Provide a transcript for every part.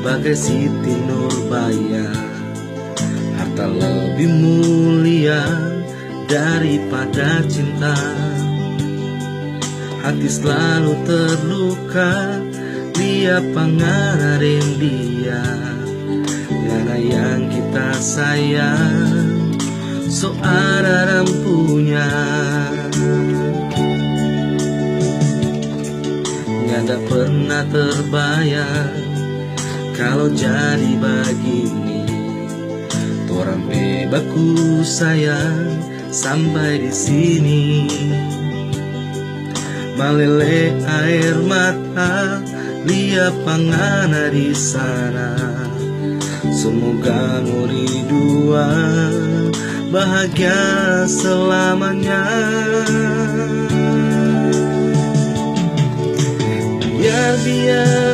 bagai Siti Nurbaya. Harta lebih mulia daripada cinta. Hati selalu terluka, dia pangarin dia. Karena yang kita sayang, so ada rampunya. Gak pernah terbayang kalau jadi begini. Torang bebaku sayang sampai di sini. Meleleh air mata, lihat pangana di sana. Semoga nguri dua bahagia selamanya.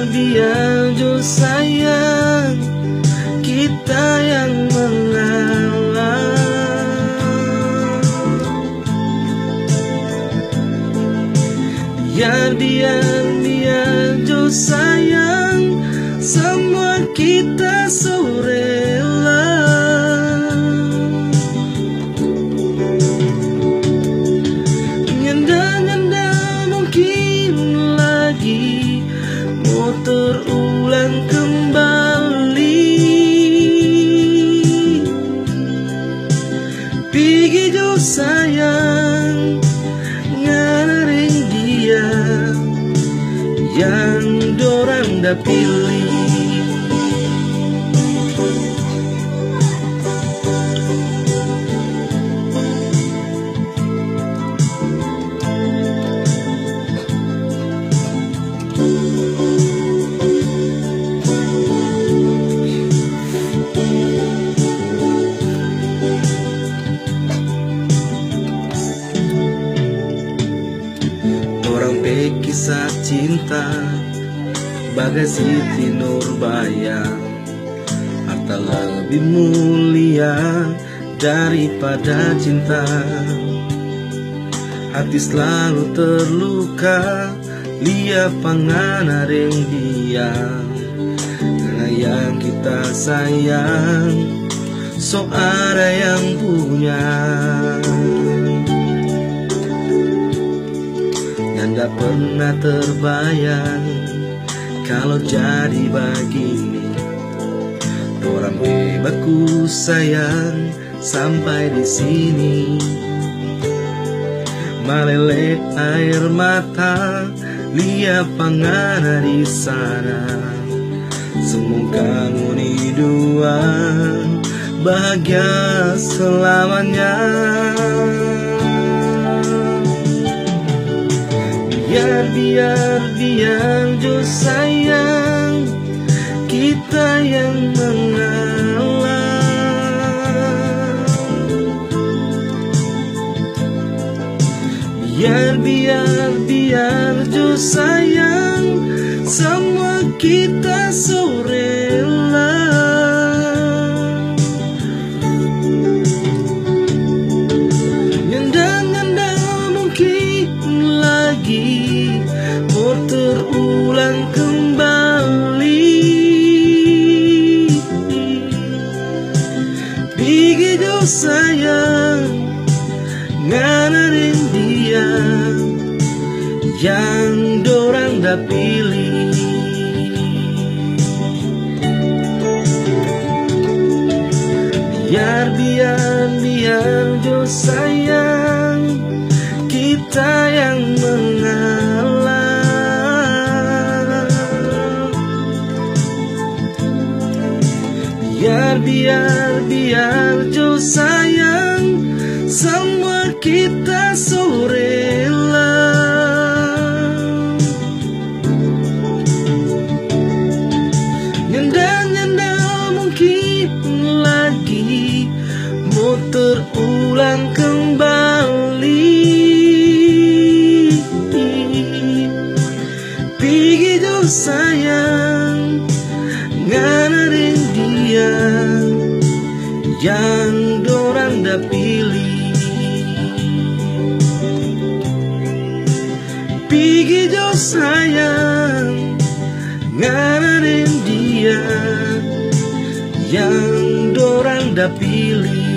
Biar jo sayang, kita yang mengalah. Biar jo sayang, semua kita so rela. Nyanda mungkin lagi mau terulang kembali. Pergi jo sayang, nganarin dia yang dorang dah pilih. Kisah cinta bagai Siti Nurbaya. Harta lebih mulia daripada cinta. Hati selalu terluka, lihat pangarin dia. Karena yang kita sayang, so ada yang punya. Gak pernah terbayang kalau jadi begini. Orang bebaku sayang sampai di sini. Meleleh air mata, lihat pangana di sana. Semoga nguni dua bahagia selamanya. Biar jo sayang, kita yang mengalah. Biar jo sayang, semua kita so rela. Nyanda mungkin lagi mau terulang kembali. Pergi jo sayang, nganarin dia yang dorang dah pilih. Biar jo sayang, kita yang mengalah. Biar jo sayang, semua kita so rela. Nyanda mungkin lagi mau terulang kembali. Pergi jo sayang, nganarin dia yang dorang dah pilih. Pergi jo sayang, nganarin dia dia yang dorang dah pilih.